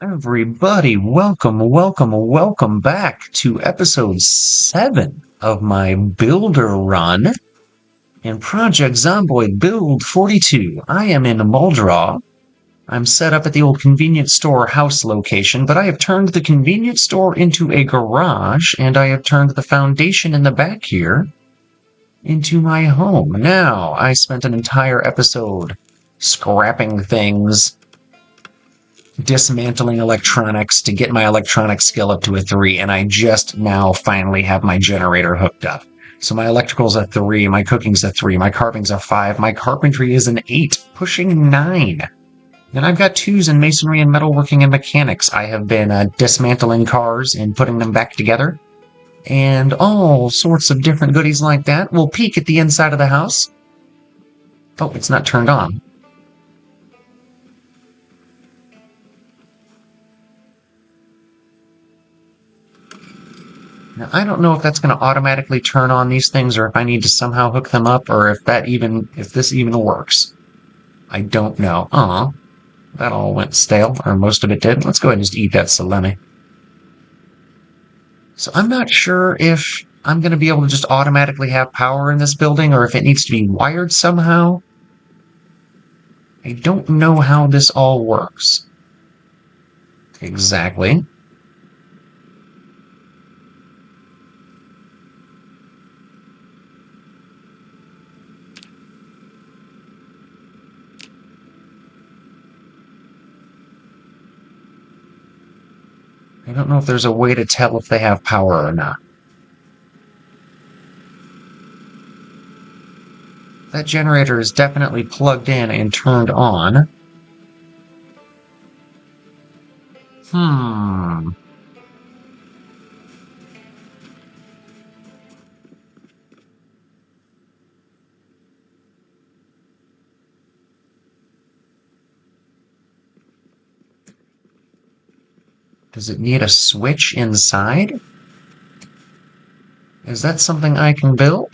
Everybody, welcome back to episode 7 of my Builder Run in Project Zomboid Build 42. I am in Muldraugh. I'm set up at the old convenience store house location, but I have turned the convenience store into a garage, and I have turned the foundation in the back here into my home. Now, I spent an entire episode scrapping things, dismantling electronics to get my electronic skill up to a 3, and I just now finally have my generator hooked up. So my electrical's a 3, my cooking's a 3, my carving's a 5, my carpentry is an 8, pushing 9. Then I've got 2s in masonry and metalworking and mechanics. I have been dismantling cars and putting them back together, and all sorts of different goodies like that. We'll peek at the inside of the house. Oh, it's not turned on. Now, I don't know if that's going to automatically turn on these things or if I need to somehow hook them up or if this even works. I don't know. That all went stale, or most of it did. Let's go ahead and just eat that salami. So I'm not sure if I'm going to be able to just automatically have power in this building or if it needs to be wired somehow. I don't know how this all works. Exactly. I don't know if there's a way to tell if they have power or not. That generator is definitely plugged in and turned on. Does it need a switch inside? Is that something I can build?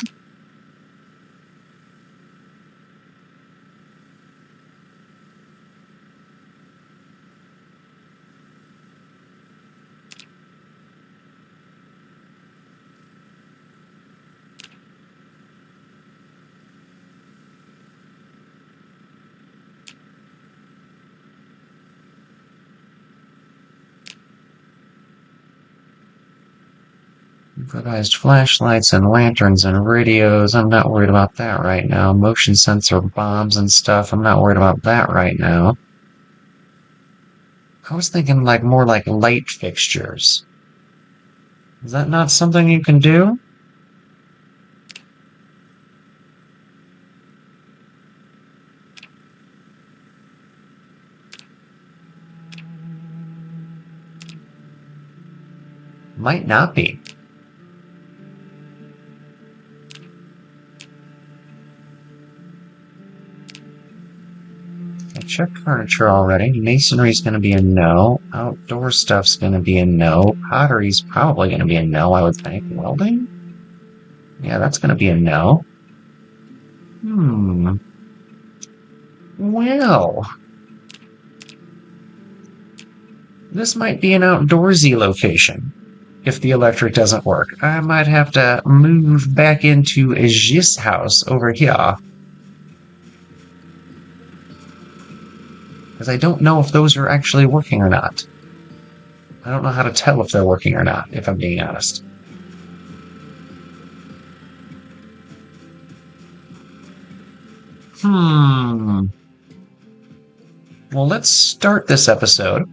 Improvised flashlights and lanterns and radios. I'm not worried about that right now. Motion sensor bombs and stuff. I'm not worried about that right now. I was thinking more like light fixtures. Is that not something you can do? Might not be. I checked furniture already. Masonry's going to be a no. Outdoor stuff's going to be a no. Pottery's probably going to be a no, I would think. Welding? Yeah, that's going to be a no. Well, this might be an outdoorsy location. If the electric doesn't work, I might have to move back into this house over here. Because I don't know if those are actually working or not. I don't know how to tell if they're working or not, if I'm being honest. Well, let's start this episode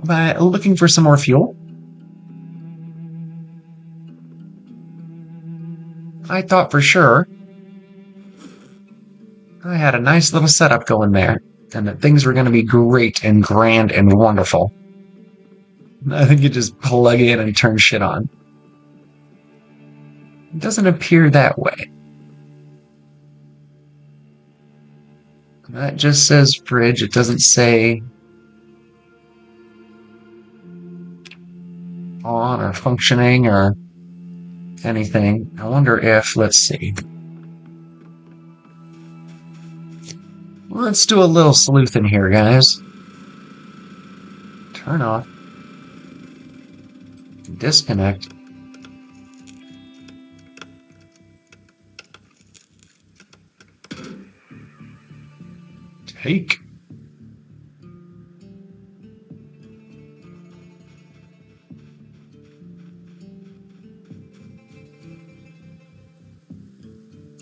by looking for some more fuel. I thought for sure I had a nice little setup going there, and that things were going to be great and grand and wonderful. I think you just plug in and turn shit on. It doesn't appear that way. That just says fridge. It doesn't say on or functioning or anything. I wonder if, let's see. Let's do a little sleuthing here, guys. Turn off. Disconnect. Take.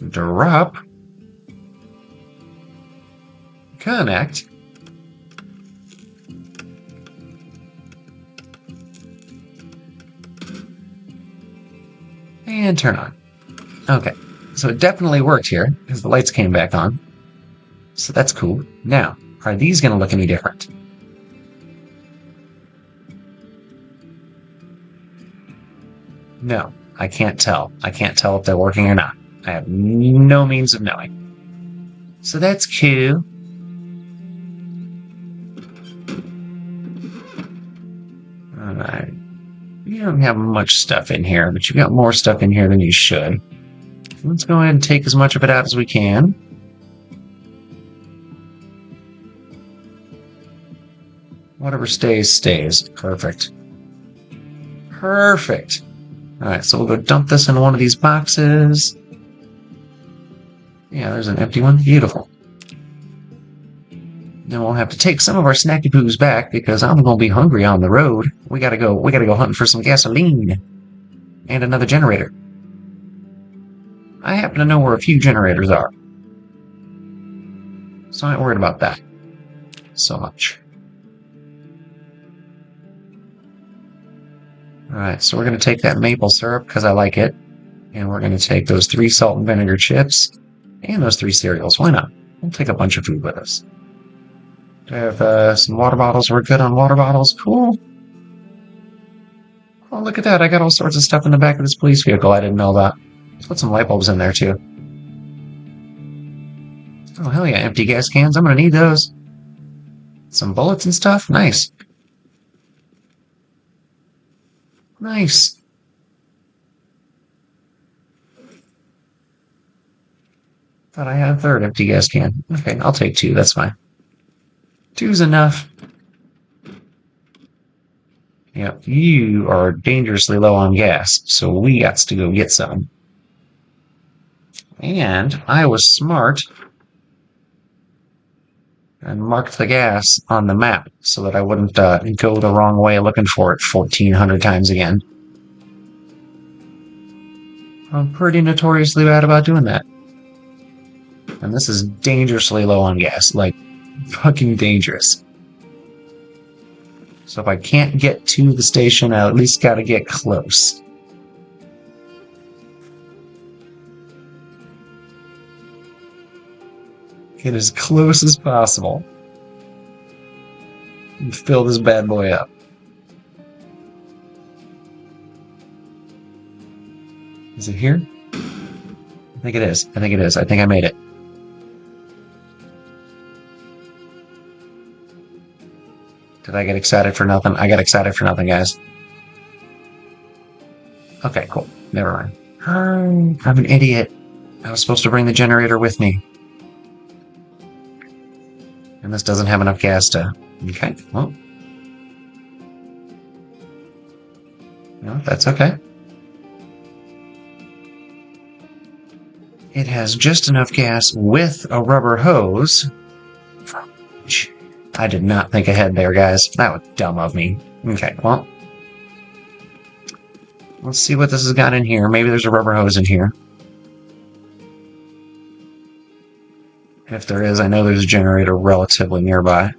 Drop. Connect. And turn on. Okay, so it definitely worked here because the lights came back on. So that's cool. Now, are these going to look any different? No, I can't tell. I can't tell if they're working or not. I have no means of knowing. So that's cool. Alright. You don't have much stuff in here, but you got more stuff in here than you should. Let's go ahead and take as much of it out as we can. Whatever stays, stays. Perfect. Perfect. Alright, so we'll go dump this in one of these boxes. Yeah, there's an empty one. Beautiful. Then we'll have to take some of our snacky poos back because I'm gonna be hungry on the road. We gotta go hunting for some gasoline. And another generator. I happen to know where a few generators are. So I ain't worried about that so much. Alright, so we're going to take that maple syrup because I like it. And we're going to take those 3 salt and vinegar chips and those 3 cereals. Why not? We'll take a bunch of food with us. Do I have some water bottles? We're good on water bottles. Cool. Oh, look at that. I got all sorts of stuff in the back of this police vehicle I didn't know about. Let's put some light bulbs in there, too. Oh, hell yeah. Empty gas cans. I'm going to need those. Some bullets and stuff. Nice. Nice. Thought I had a third empty gas can. Okay, I'll take 2. That's fine. 2's enough. Yep, you are dangerously low on gas, so we got to go get some. And I was smart and marked the gas on the map so that I wouldn't go the wrong way looking for it 1,400 times again. I'm pretty notoriously bad about doing that. And this is dangerously low on gas, like fucking dangerous. So if I can't get to the station, I at least gotta get close. Get as close as possible. And fill this bad boy up. Is it here? I think it is. I think it is. I think I made it. Did I get excited for nothing? I got excited for nothing, guys. Okay, cool. Never mind. I'm an idiot. I was supposed to bring the generator with me. And this doesn't have enough gas to... Okay, well. No, that's okay. It has just enough gas with a rubber hose. I did not think ahead there, guys. That was dumb of me. Okay, well. Let's see what this has got in here. Maybe there's a rubber hose in here. If there is, I know there's a generator relatively nearby.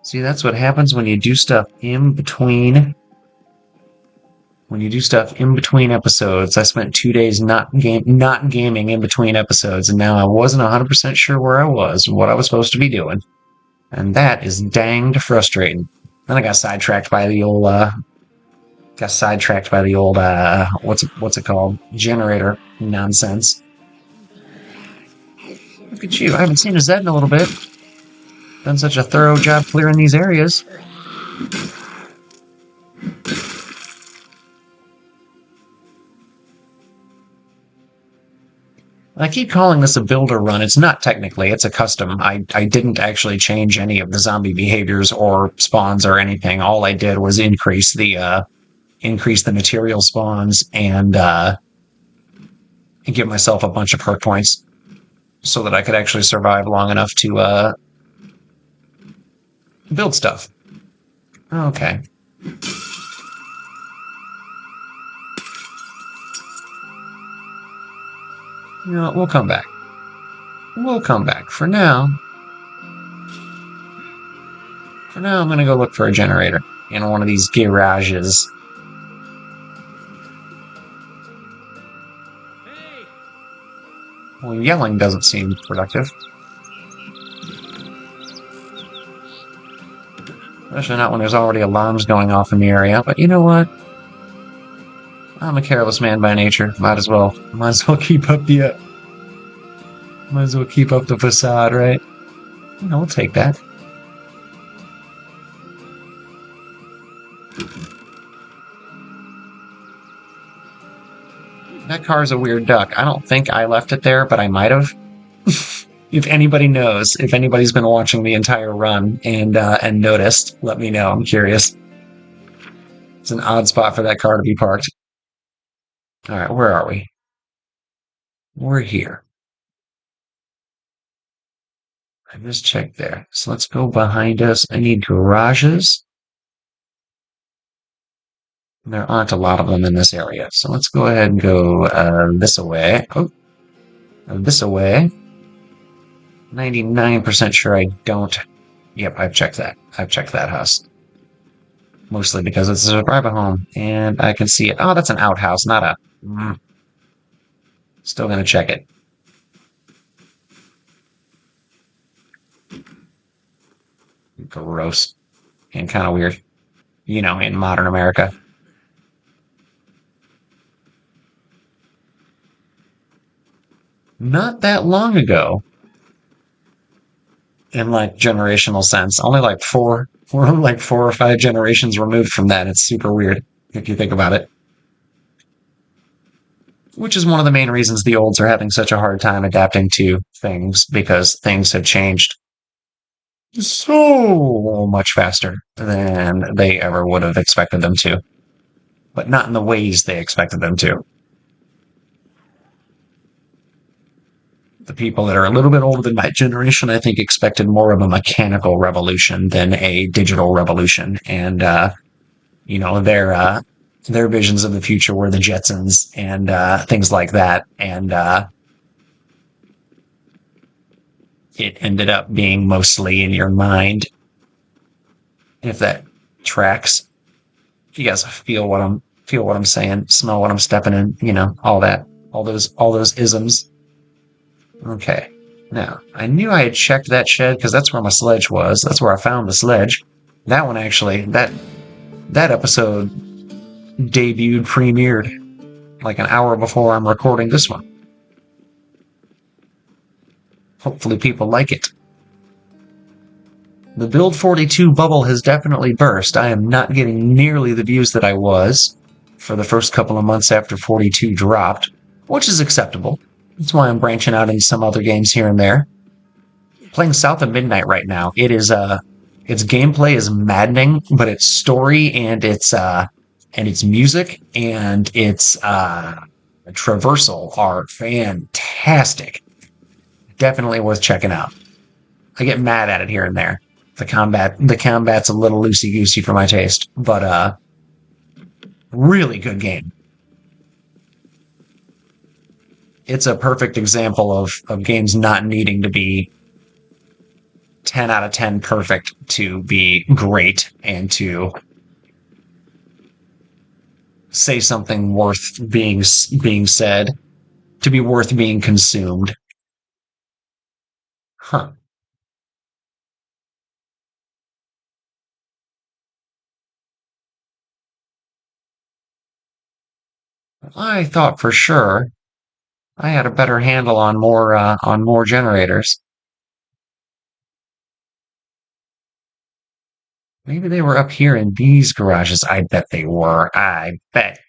See, that's what happens when you do stuff in between. When you do stuff in between episodes. I spent 2 days not gaming in between episodes, and now I wasn't 100% sure where I was, what I was supposed to be doing. And that is danged frustrating. Then I got sidetracked by the old, what's it called? Generator nonsense. Look at you. I haven't seen a Zed in a little bit. Done such a thorough job clearing these areas. I keep calling this a builder run. It's not technically. It's a custom. I didn't actually change any of the zombie behaviors or spawns or anything. All I did was increase the material spawns and give myself a bunch of perk points so that I could actually survive long enough to build stuff. Okay. You know, we'll come back. We'll come back. For now, I'm going to go look for a generator in one of these garages. Well, yelling doesn't seem productive. Especially not when there's already alarms going off in the area. But you know what? I'm a careless man by nature. Might as well keep up the facade, right? You know, we'll take that. That car's a weird duck. I don't think I left it there, but I might have. If anybody knows, if anybody's been watching the entire run and noticed, let me know. I'm curious. It's an odd spot for that car to be parked. All right, where are we? We're here. I just checked there. So let's go behind us. I need garages. There aren't a lot of them in this area. So let's go ahead and go this away. Oh, this away. 99% sure I don't. Yep, I've checked that. I've checked that house. Mostly because it's a private home and I can see it. Oh, that's an outhouse, not a. Still gonna check it. Gross. And kind of weird. You know, in modern America. Not that long ago, in like generational sense, only like we're like 4 or 5 generations removed from that. It's super weird if you think about it. Which is one of the main reasons the olds are having such a hard time adapting to things because things have changed so much faster than they ever would have expected them to, but not in the ways they expected them to. The people that are a little bit older than my generation, I think, expected more of a mechanical revolution than a digital revolution. And, you know, their visions of the future were the Jetsons and things like that. And it ended up being mostly in your mind, if that tracks. If you guys feel what I'm saying, smell what I'm stepping in, you know, all that, all those isms. Okay. Now, I knew I had checked that shed because that's where my sledge was. That's where I found the sledge. That one actually, that episode premiered like an hour before I'm recording this one. Hopefully people like it. The Build 42 bubble has definitely burst. I am not getting nearly the views that I was for the first couple of months after 42 dropped, which is acceptable. That's why I'm branching out into some other games here and there. Playing South of Midnight right now. Its gameplay is maddening, but its story and its music and its traversal are fantastic. Definitely worth checking out. I get mad at it here and there. The combat's a little loosey goosey for my taste, but really good game. It's a perfect example of games not needing to be 10 out of 10 perfect to be great and to say something worth being said, to be worth being consumed. Huh. I thought for sure I had a better handle on more generators. Maybe they were up here in these garages. I bet they were. I bet.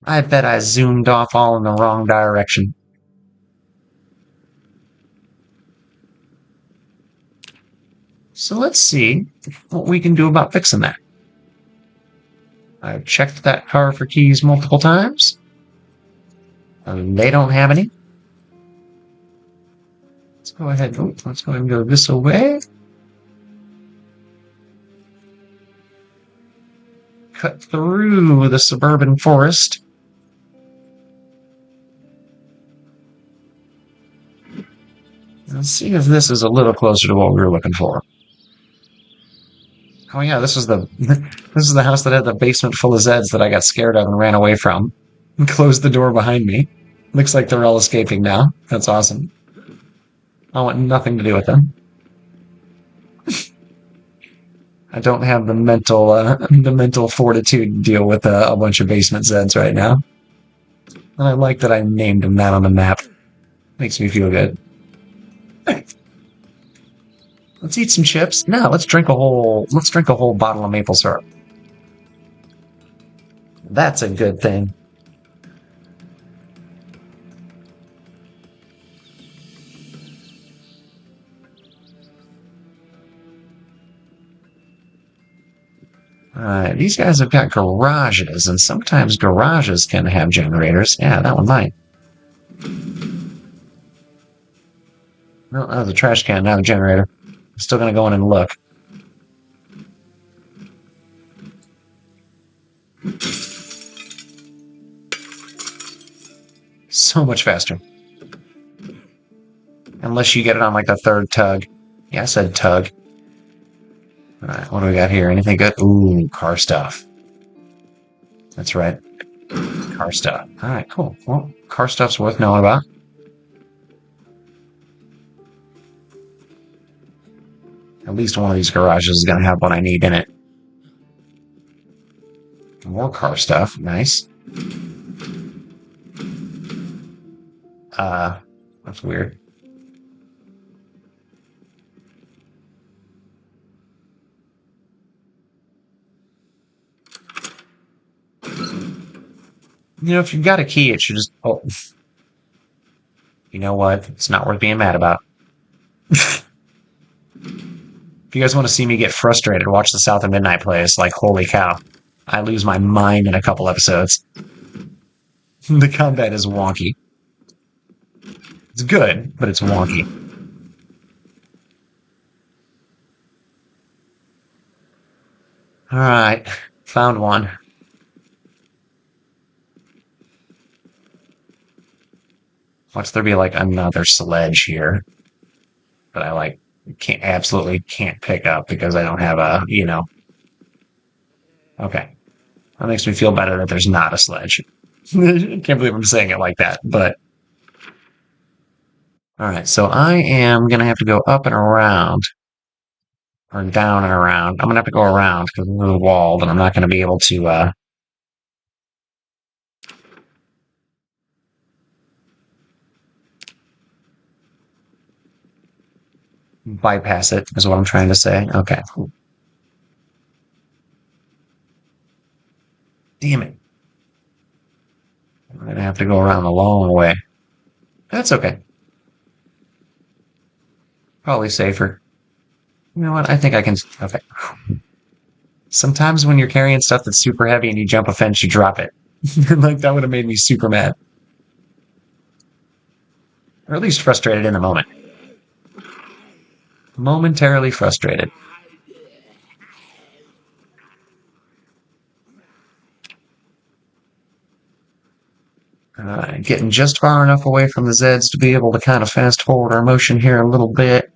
I bet I zoomed off all in the wrong direction. So let's see what we can do about fixing that. I've checked that car for keys multiple times. They don't have any. Let's go ahead. Let's go ahead and go this way. Cut through the suburban forest. Let's see if this is a little closer to what we were looking for. Oh yeah, this is the house that had the basement full of Zeds that I got scared of and ran away from. And closed the door behind me. Looks like they're all escaping now. That's awesome. I want nothing to do with them. I don't have the mental fortitude to deal with a bunch of basement Zeds right now. And I like that I named them that on the map. Makes me feel good. Let's eat some chips. No, let's drink a whole bottle of maple syrup. That's a good thing. These guys have got garages, and sometimes garages can have generators. Yeah, that one might. No, that was a trash can, not a generator. I'm still gonna go in and look. So much faster. Unless you get it on like the third tug. Yeah, I said tug. Alright, what do we got here? Anything good? Ooh, car stuff. That's right. Car stuff. Alright, cool. Well, car stuff's worth knowing about. At least one of these garages is going to have what I need in it. More car stuff. Nice. That's weird. You know, if you've got a key, it should just... Oh. You know what? It's not worth being mad about. If you guys want to see me get frustrated, watch the South of Midnight play. It's like, holy cow. I lose my mind in a couple episodes. The combat is wonky. It's good, but it's wonky. Alright, found one. Watch there be like another sledge here. But I like absolutely can't pick up because I don't have a, you know. Okay. That makes me feel better that there's not a sledge. I can't believe I'm saying it like that, but. Alright, so I am going to have to go up and around. Or down and around. I'm going to have to go around because we're the walled and I'm not going to be able to, bypass it, is what I'm trying to say. Okay. Damn it. I'm going to have to go around the long way. That's okay. Probably safer. You know what? I think I can. Okay. Sometimes when you're carrying stuff that's super heavy and you jump a fence, you drop it. Like, that would have made me super mad. Or at least frustrated in the moment. Momentarily frustrated. Getting just far enough away from the Zeds to be able to kind of fast forward our motion here a little bit.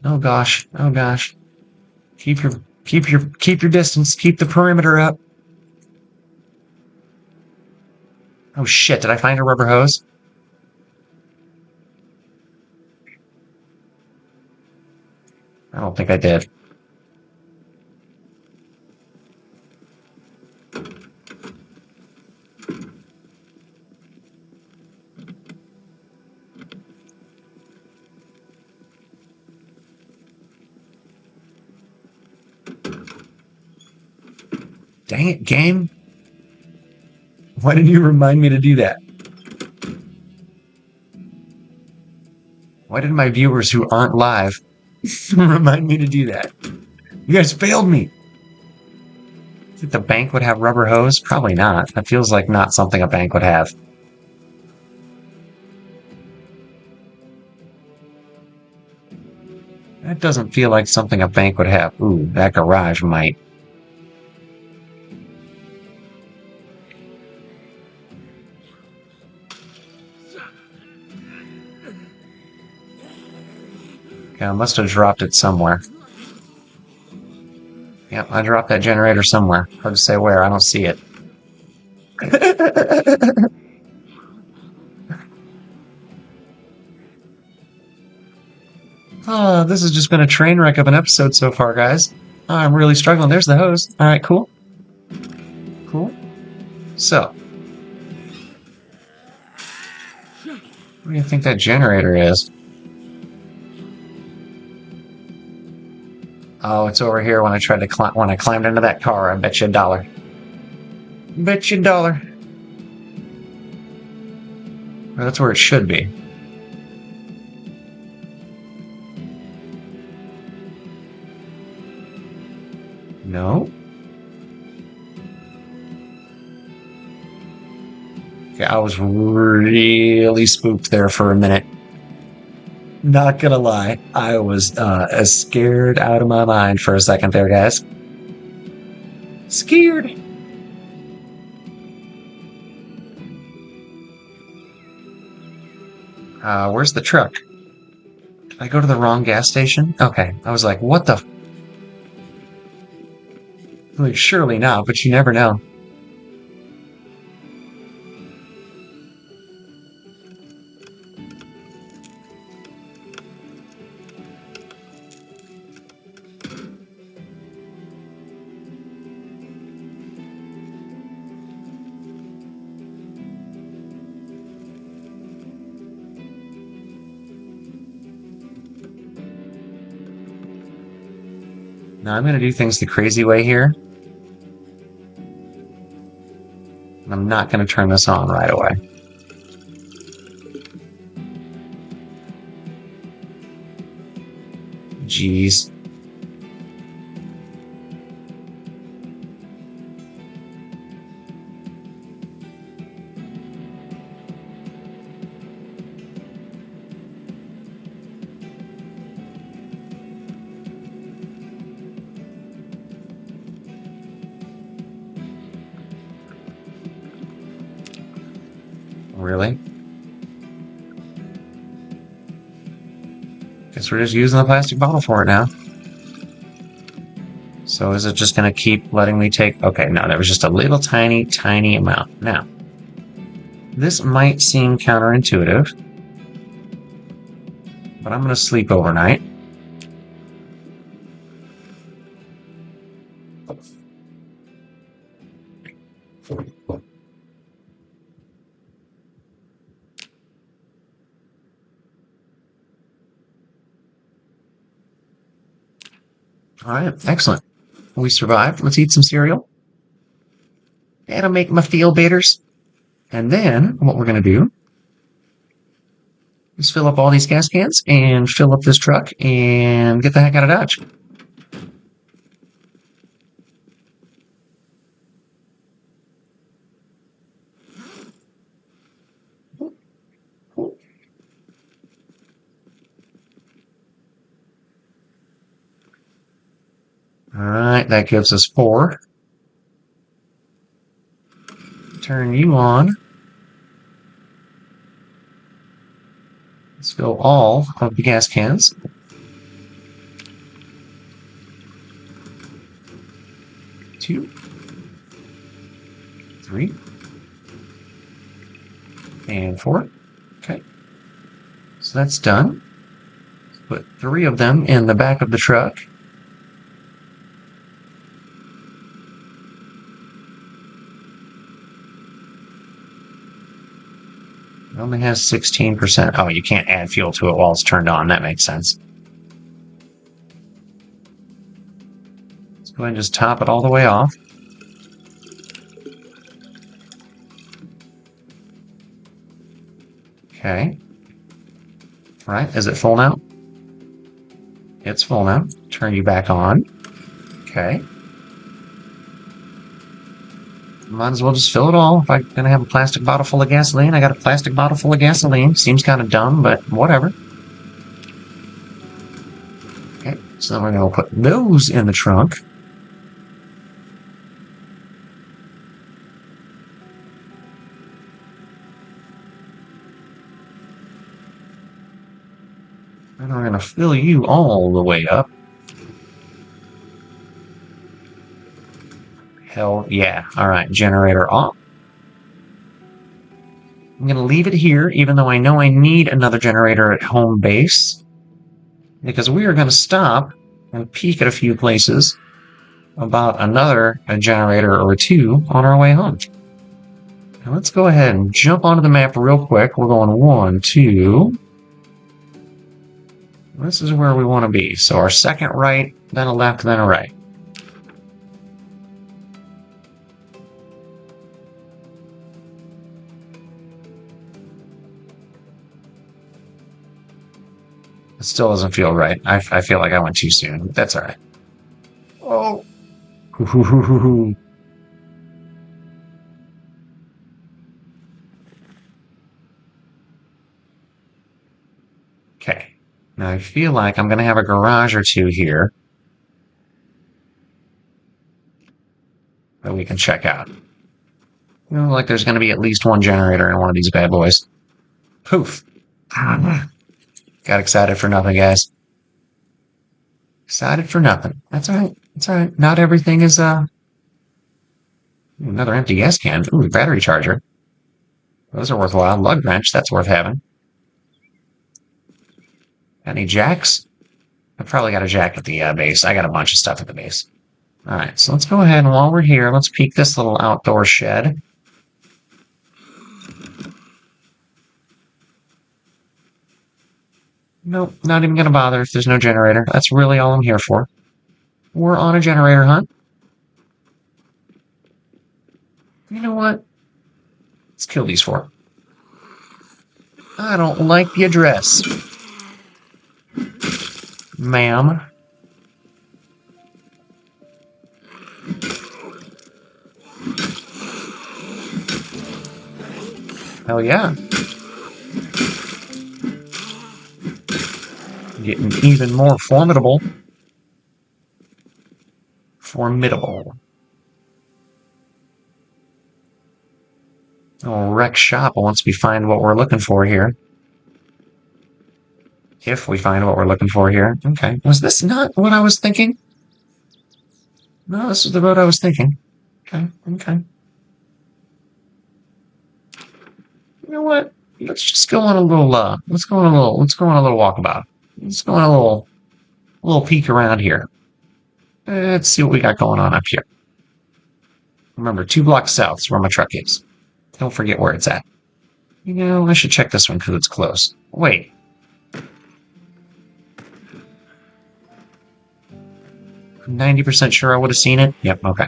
Oh gosh, oh gosh. Keep your distance. Keep the perimeter up. Oh shit! Did I find a rubber hose? I don't think I did. Dang it, game. Why didn't you remind me to do that? Why did my viewers who aren't live remind me to do that? You guys failed me. Think the bank would have rubber hose? Probably not. That feels like not something a bank would have. That doesn't feel like something a bank would have. Ooh, that garage might. Okay, I must have dropped it somewhere. Yep, I dropped that generator somewhere. Hard to say where. I don't see it. Oh, this has just been a train wreck of an episode so far, guys. I'm really struggling. There's the hose. All right, cool. Cool. So, what do you think that generator is? Oh, it's over here when I tried to climb. When I climbed into that car, I bet you $1. Bet you $1. Well, that's where it should be. No. Okay, I was really spooked there for a minute. Not gonna lie, I was as scared out of my mind for a second there, guys. Scared. Where's the truck? Did I go to the wrong gas station? Okay, I was like, what the? Like, surely not, but you never know. Now I'm going to do things the crazy way here. I'm not going to turn this on right away. Jeez. Really? Guess we're just using the plastic bottle for it now. So is it just going to keep letting me take... Okay, no, that was just a little tiny, tiny amount. Now, this might seem counterintuitive, but I'm going to sleep overnight. All right, excellent. We survived. Let's eat some cereal. That'll make my feel betters. And then what we're going to do is fill up all these gas cans and fill up this truck and get the heck out of Dodge. All right, that gives us 4. Turn you on. Let's fill all of the gas cans. 2, 3, and 4. Okay, so that's done. Put 3 of them in the back of the truck. It only has 16%. Oh, you can't add fuel to it while it's turned on. That makes sense. Let's go ahead and just top it all the way off. Okay. All right, is it full now? It's full now. Turn you back on. Okay. Might as well just fill it all. If I'm gonna have a plastic bottle full of gasoline, I got a plastic bottle full of gasoline. Seems kind of dumb, but whatever. Okay, so then we're gonna put those in the trunk. And we're gonna fill you all the way up. Hell yeah. All right, generator off. I'm going to leave it here, even though I know I need another generator at home base, because we are going to stop and peek at a few places about another generator or two on our way home. Now let's go ahead and jump onto the map real quick. We're going 1, 2. This is where we want to be. So our second right, then a left, then a right. It still doesn't feel right. I feel like I went too soon. That's all right. Oh. Okay. Now I feel like I'm going to have a garage or two here that we can check out. You know, like there's going to be at least one generator in one of these bad boys. Poof. Got excited for nothing, guys. Excited for nothing. That's all right. That's all right. Not everything is, another empty gas can. Ooh, battery charger. Those are worthwhile. Lug wrench, that's worth having. Any jacks? I probably got a jack at the base. I got a bunch of stuff at the base. All right, so let's go ahead and while we're here, let's peek this little outdoor shed. Nope, not even gonna bother if there's no generator. That's really all I'm here for. We're on a generator hunt. You know what? Let's kill these 4. I don't like the address. Ma'am. Hell yeah. Getting even more formidable. Formidable. Oh, wreck shop once we find what we're looking for here. If we find what we're looking for here. Okay. Was this not what I was thinking? No, this is the road I was thinking. Okay, okay. You know what? Let's just go on a little let's go on a little walkabout. Let's go on a little peek around here. Let's see what we got going on up here. Remember, 2 blocks south is where my truck is. Don't forget where it's at. You know, I should check this one because it's close. Wait. I'm 90% sure I would have seen it. Yep, okay.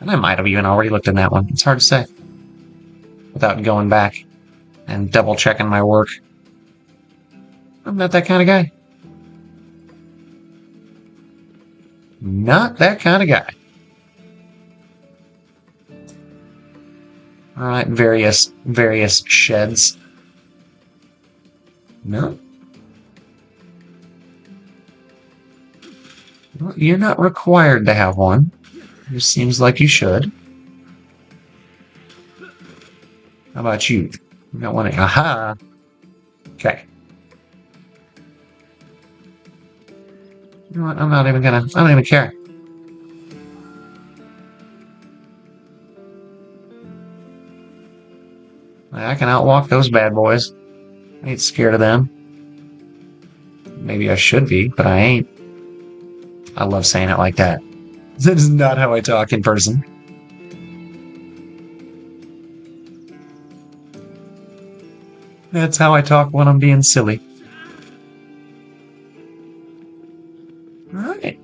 And I might have even already looked in that one. It's hard to say. Without going back and double checking my work. I'm not that kind of guy. Not that kind of guy. All right, various sheds. No. Well, you're not required to have one. It seems like you should. How about you? You got one. Aha. Okay. You know what? I don't even care. I can outwalk those bad boys. I ain't scared of them. Maybe I should be, but I ain't. I love saying it like that. That is not how I talk in person. That's how I talk when I'm being silly. Alright.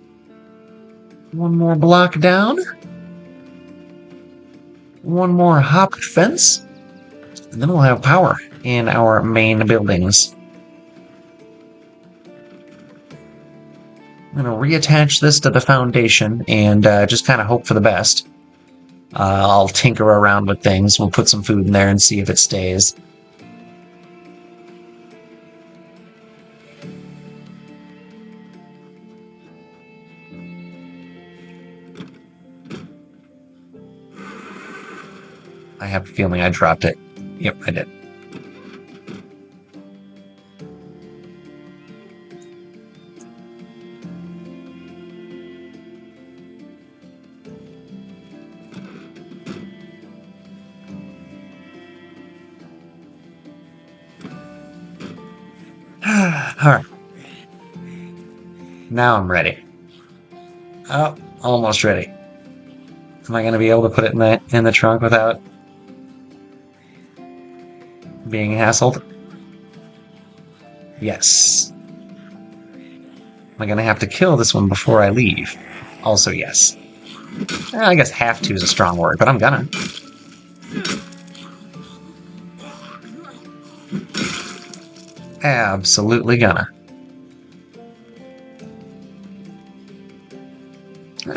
One more block down. One more hop fence. And then we'll have power in our main buildings. I'm going to reattach this to the foundation and just kind of hope for the best. I'll tinker around with things. We'll put some food in there and see if it stays. I have a feeling I dropped it. Yep, I did. Alright. Now I'm ready. Oh, almost ready. Am I going to be able to put it in the trunk without being hassled? Yes. Am I going to have to kill this one before I leave? Also yes. I guess have to is a strong word, but I'm gonna. Absolutely gonna.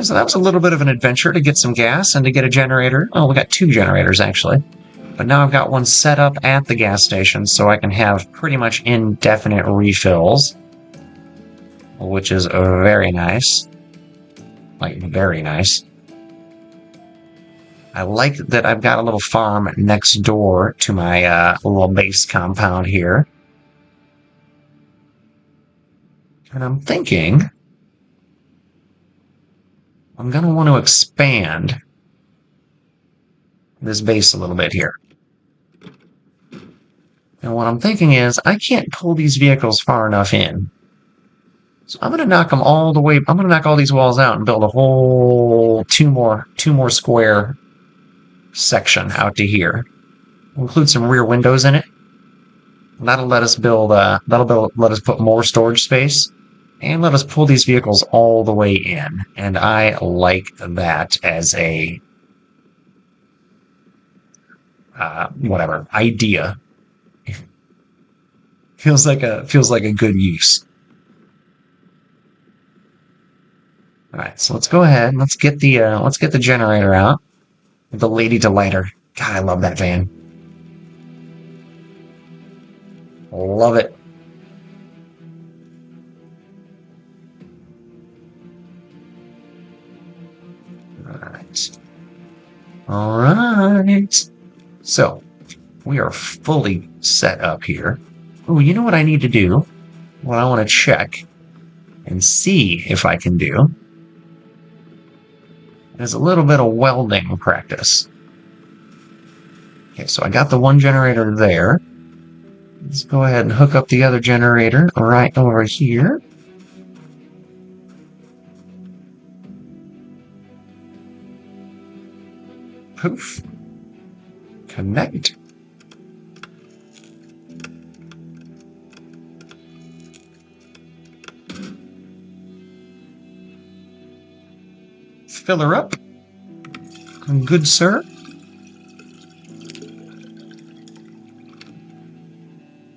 So that was a little bit of an adventure to get some gas and to get a generator. Oh, we got 2 generators actually. But now I've got one set up at the gas station so I can have pretty much indefinite refills. Which is very nice. Like, very nice. I like that I've got a little farm next door to my little base compound here. And I'm thinking I'm going to want to expand this base a little bit here. And what I'm thinking is I can't pull these vehicles far enough in. So I'm going to knock them all the way. I'm going to knock all these walls out and build a whole two more square section out to here. We'll include some rear windows in it. That'll let us build. Let us put more storage space, and let us pull these vehicles all the way in. And I like that as a whatever idea. Feels like a good use. All right, so let's go ahead and let's get the generator out. The Lady Delighter. God, I love that van. Love it. All right. So we are fully set up here. Oh, you know what I need to do? What I want to check and see if I can do is a little bit of welding practice. Okay, so I got the one generator there. Let's go ahead and hook up the other generator right over here. Poof. Connect. Fill her up. Good, sir.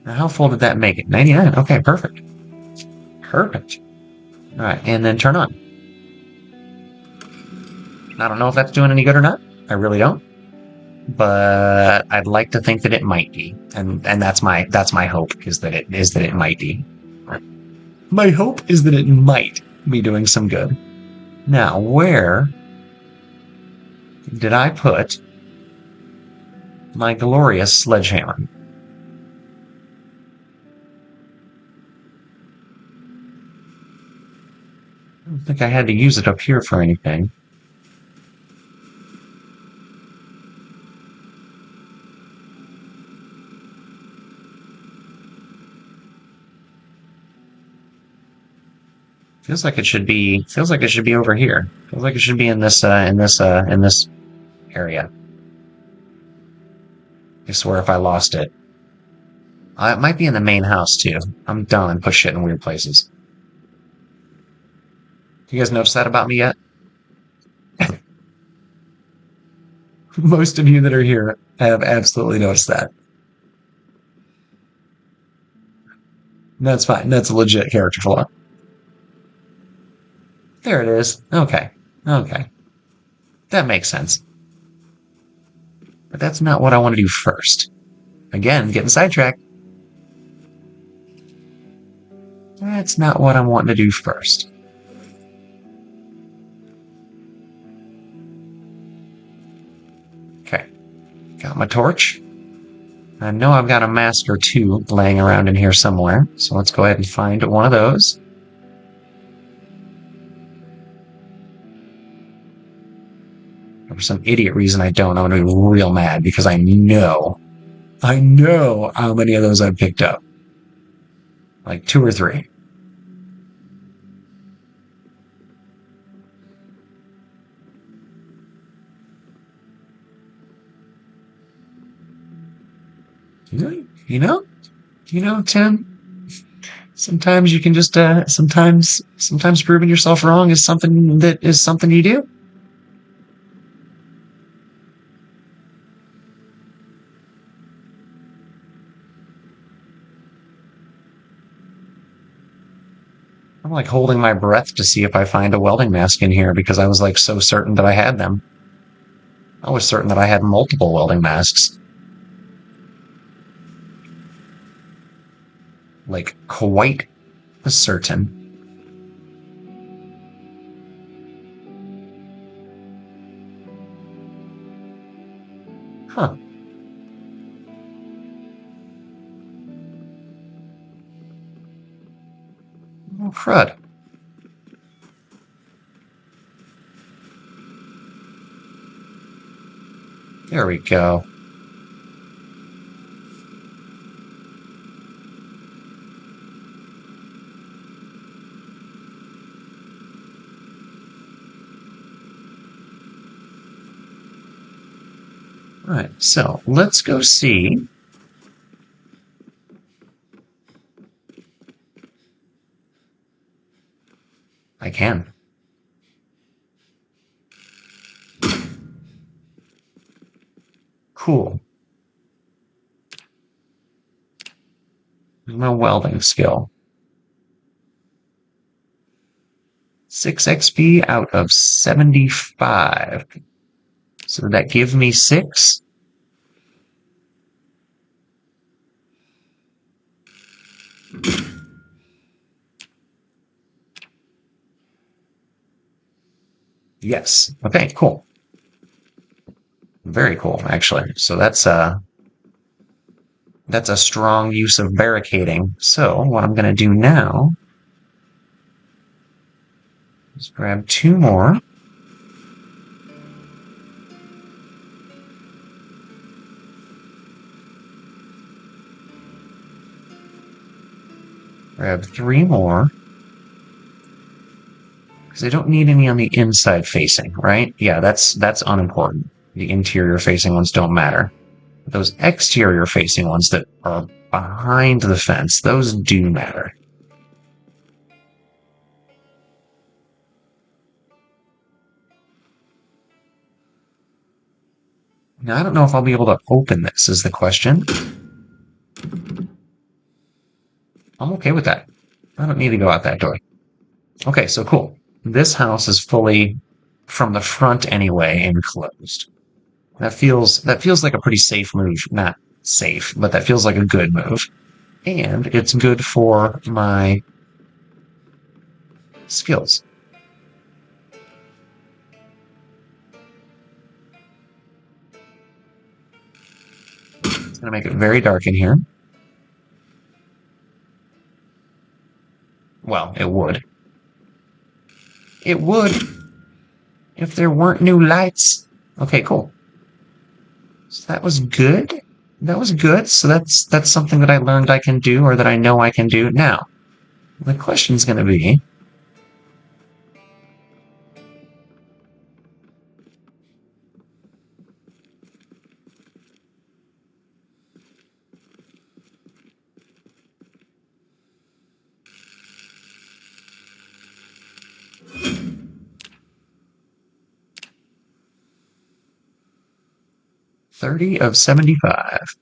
Now, how full did that make it? 99. Okay, perfect. Perfect. All right, and then turn on. I don't know if that's doing any good or not. I really don't. But I'd like to think that it might be, and that's my hope is that it might be. My hope is that it might be doing some good. Now, where did I put my glorious sledgehammer? I don't think I had to use it up here for anything. Feels like it should be over here. Feels like it should be in this area. I swear if I lost it. It might be in the main house too. I'm done and put shit in weird places. You guys notice that about me yet? Most of you that are here have absolutely noticed that. That's fine. That's a legit character flaw. There it is. Okay. Okay. That makes sense. But that's not what I want to do first. Again, getting sidetracked. That's not what I'm wanting to do first. Okay. Got my torch. I know I've got a mask or two laying around in here somewhere. So let's go ahead and find one of those. For some idiot reason I don't, I'm going to be real mad because I know how many of those I've picked up. Like 2 or 3. Tim, sometimes you can just, sometimes proving yourself wrong is something you do. I'm like holding my breath to see if I find a welding mask in here because I was like so certain that I had them. I was certain that I had multiple welding masks. Like quite certain. Huh. Oh, crud. There we go. All right, so let's go see. I can. Cool. My welding skill. 6 XP out of 75. So that gives me 6. Yes. Okay, cool. Very cool, actually. So that's a strong use of barricading. So what I'm going to do now is grab 2 more. Grab 3 more. Because I don't need any on the inside facing, right? Yeah, that's unimportant. The interior facing ones don't matter. Those exterior facing ones that are behind the fence, those do matter. Now, I don't know if I'll be able to open this, is the question. I'm okay with that. I don't need to go out that door. Okay, so cool. This house is fully, from the front anyway, enclosed. That feels like a pretty safe move. Not safe, but that feels like a good move. And it's good for my skills. It's going to make it very dark in here. Well, it would. It would if there weren't new lights. Okay, cool. So that was good. That was good. So that's something that I learned I can do, or that I know I can do. Now, the question's going to be, 30 of 75.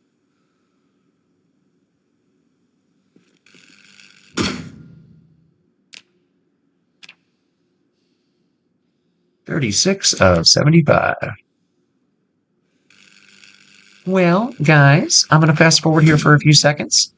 36 of 75. Well, guys, I'm going to fast forward here for a few seconds.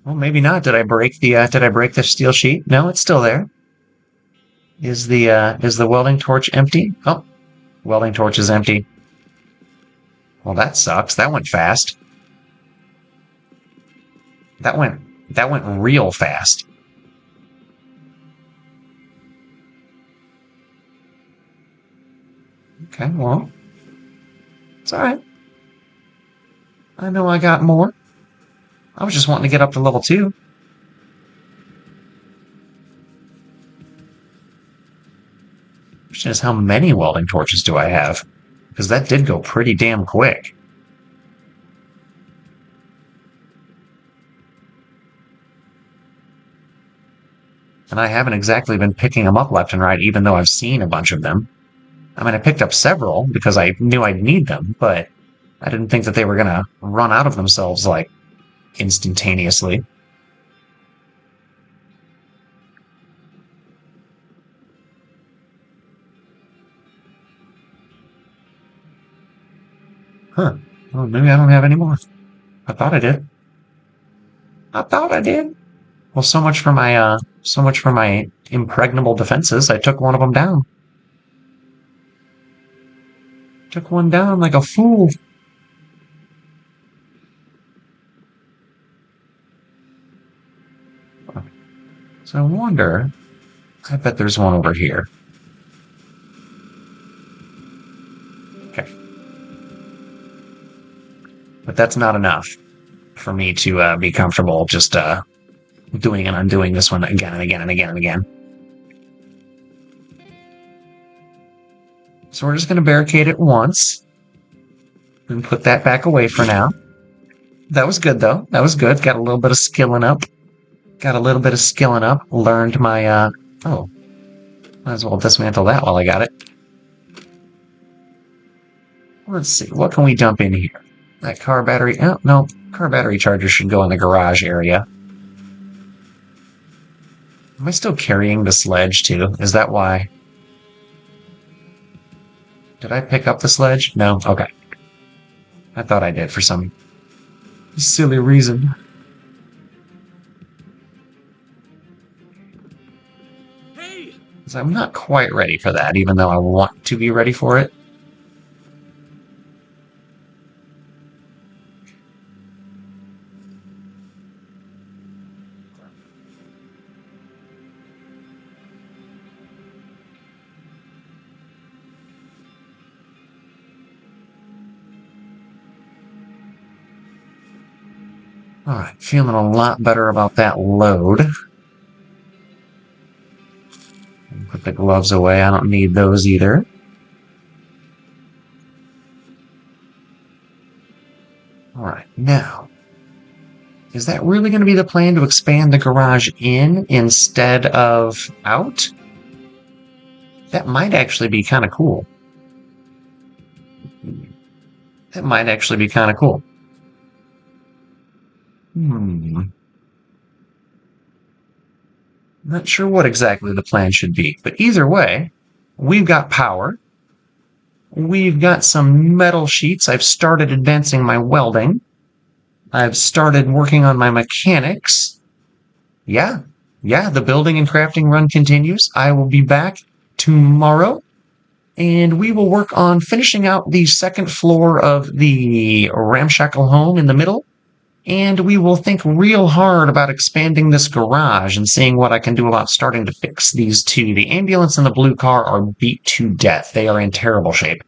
Well, maybe not. Did I break the steel sheet? No, it's still there. Is the welding torch empty? Oh, welding torch is empty. Well, that sucks. That went fast. That went real fast. Okay, well, it's all right. I know I got more. I was just wanting to get up to level 2. Question is, how many welding torches do I have? Because that did go pretty damn quick. And I haven't exactly been picking them up left and right, even though I've seen a bunch of them. I mean, I picked up several because I knew I'd need them, but I didn't think that they were going to run out of themselves, like, instantaneously. Huh. Well, maybe I don't have any more. I thought I did. Well, so much for my impregnable defenses. I took one of them down. Took one down like a fool. So I wonder, I bet there's one over here. Okay. But that's not enough for me to be comfortable just doing and undoing this one again and again and again and again. So we're just going to barricade it once and put that back away for now. That was good, though. That was good. Got a little bit of skilling up. Learned my, oh. Might as well dismantle that while I got it. Let's see. What can we dump in here? That car battery. Oh, no. Car battery charger should go in the garage area. Am I still carrying the sledge, too? Is that why? Did I pick up the sledge? No? Okay. I thought I did for some silly reason. Hey! I'm not quite ready for that, even though I want to be ready for it. Alright, feeling a lot better about that load. Put the gloves away, I don't need those either. Alright, now, is that really going to be the plan, to expand the garage in instead of out? That might actually be kind of cool. Not sure what exactly the plan should be, but either way, we've got power. We've got some metal sheets. I've started advancing my welding. I've started working on my mechanics. Yeah, the building and crafting run continues. I will be back tomorrow, and we will work on finishing out the second floor of the ramshackle home in the middle. And we will think real hard about expanding this garage and seeing what I can do about starting to fix these two. The ambulance and the blue car are beat to death. They are in terrible shape.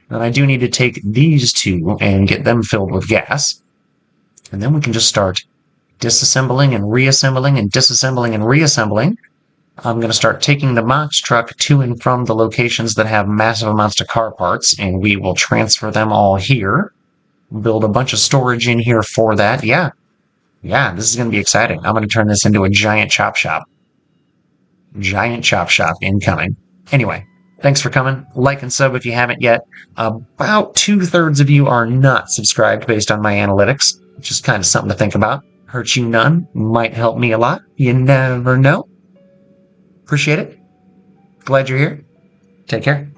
And I do need to take these two and get them filled with gas. And then we can just start disassembling and reassembling and disassembling and reassembling. I'm going to start taking the box truck to and from the locations that have massive amounts of car parts, and we will transfer them all here. Build a bunch of storage in here for that. Yeah. Yeah, this is going to be exciting. I'm going to turn this into a giant chop shop. Giant chop shop incoming. Anyway, thanks for coming. Like and sub if you haven't yet. About 2/3 of you are not subscribed based on my analytics, which is kind of something to think about. Hurt you none. Might help me a lot. You never know. Appreciate it. Glad you're here. Take care.